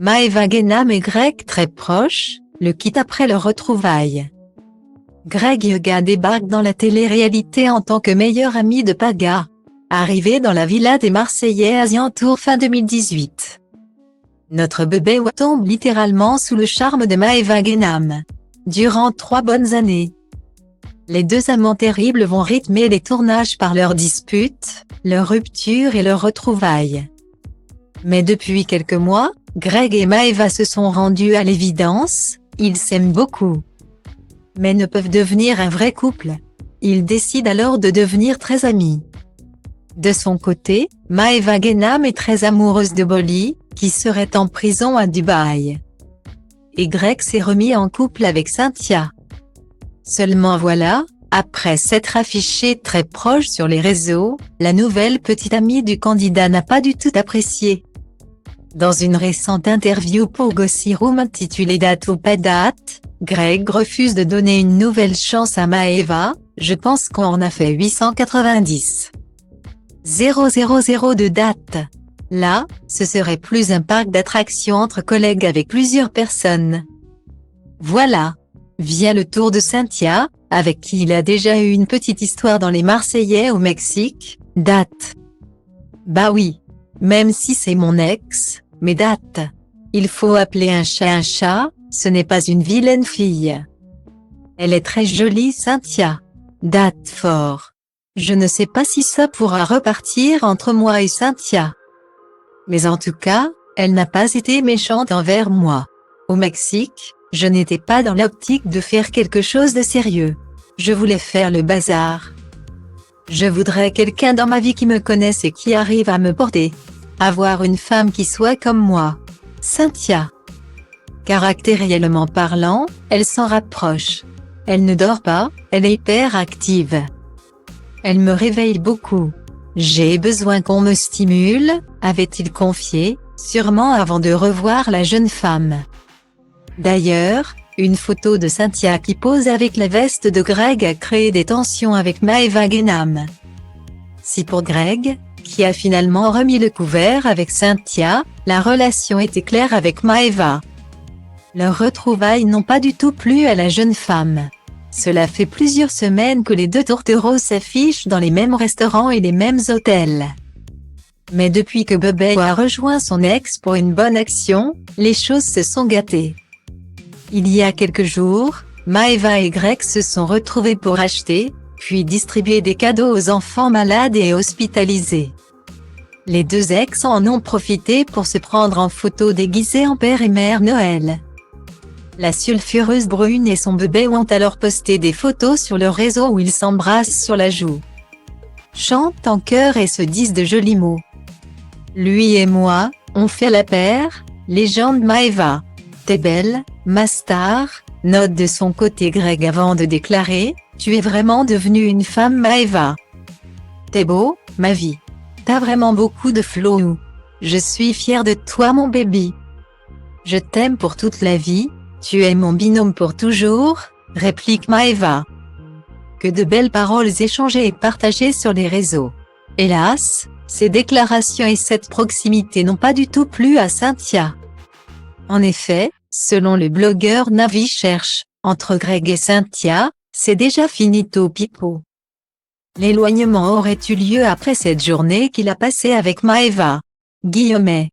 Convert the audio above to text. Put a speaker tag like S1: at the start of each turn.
S1: Maeva Guénam et Greg très proches, le quittent après leur retrouvaille. Greg Yuga débarque dans la télé-réalité en tant que meilleur ami de Paga, arrivé dans la villa des Marseillais à Ziantour fin 2018. Notre bébé tombe littéralement sous le charme de Maeva Guénam. Durant 3 bonnes années, les deux amants terribles vont rythmer les tournages par leurs disputes, leurs ruptures et leurs retrouvailles. Mais depuis quelques mois, Greg et Maeva se sont rendus à l'évidence, ils s'aiment beaucoup, mais ne peuvent devenir un vrai couple. Ils décident alors de devenir très amis. De son côté, Maeva Guénam est très amoureuse de Bolly, qui serait en prison à Dubaï. Et Greg s'est remis en couple avec Cynthia. Seulement voilà, après s'être affichée très proche sur les réseaux, la nouvelle petite amie du candidat n'a pas du tout apprécié. Dans une récente interview pour Gossip Room intitulée Date ou pas date, Greg refuse de donner une nouvelle chance à Maeva. Je pense qu'on en a fait 890 000 de date. Là, ce serait plus un parc d'attractions entre collègues avec plusieurs personnes. Voilà. Vient le tour de Cynthia, avec qui il a déjà eu une petite histoire dans les Marseillais au Mexique. Date. Bah oui. Même si c'est mon ex, mais date. Il faut appeler un chat, ce n'est pas une vilaine fille. Elle est très jolie Cynthia. Date fort. Je ne sais pas si ça pourra repartir entre moi et Cynthia. Mais en tout cas, elle n'a pas été méchante envers moi. Au Mexique, je n'étais pas dans l'optique de faire quelque chose de sérieux. Je voulais faire le bazar. Je voudrais quelqu'un dans ma vie qui me connaisse et qui arrive à me porter. Avoir une femme qui soit comme moi. Cynthia. Caractériellement parlant, elle s'en rapproche. Elle ne dort pas, elle est hyper active. Elle me réveille beaucoup. J'ai besoin qu'on me stimule, avait-il confié, sûrement avant de revoir la jeune femme. D'ailleurs, une photo de Cynthia qui pose avec la veste de Greg a créé des tensions avec Maeva Guénam. Si pour Greg, qui a finalement remis le couvert avec Cynthia, la relation était claire avec Maeva. Leurs retrouvailles n'ont pas du tout plu à la jeune femme. Cela fait plusieurs semaines que les deux tourtereaux s'affichent dans les mêmes restaurants et les mêmes hôtels. Mais depuis que Bébé a rejoint son ex pour une bonne action, les choses se sont gâtées. Il y a quelques jours, Maeva et Greg se sont retrouvés pour acheter, puis distribuer des cadeaux aux enfants malades et hospitalisés. Les deux ex en ont profité pour se prendre en photo déguisés en père et mère Noël. La sulfureuse brune et son bébé ont alors posté des photos sur leur réseau où ils s'embrassent sur la joue, chantent en chœur et se disent de jolis mots. Lui et moi, on fait la paire, légende Maeva. T'es belle, ma star, note de son côté Greg avant de déclarer, tu es vraiment devenue une femme Maeva. T'es beau, ma vie. T'as vraiment beaucoup de flow. Je suis fière de toi mon baby. Je t'aime pour toute la vie. Tu es mon binôme pour toujours, réplique Maeva. Que de belles paroles échangées et partagées sur les réseaux. Hélas, ces déclarations et cette proximité n'ont pas du tout plu à Cynthia. En effet, selon le blogueur Navi Cherche, entre Greg et Cynthia, c'est déjà finito pipo. L'éloignement aurait eu lieu après cette journée qu'il a passée avec Maeva. Guillemets.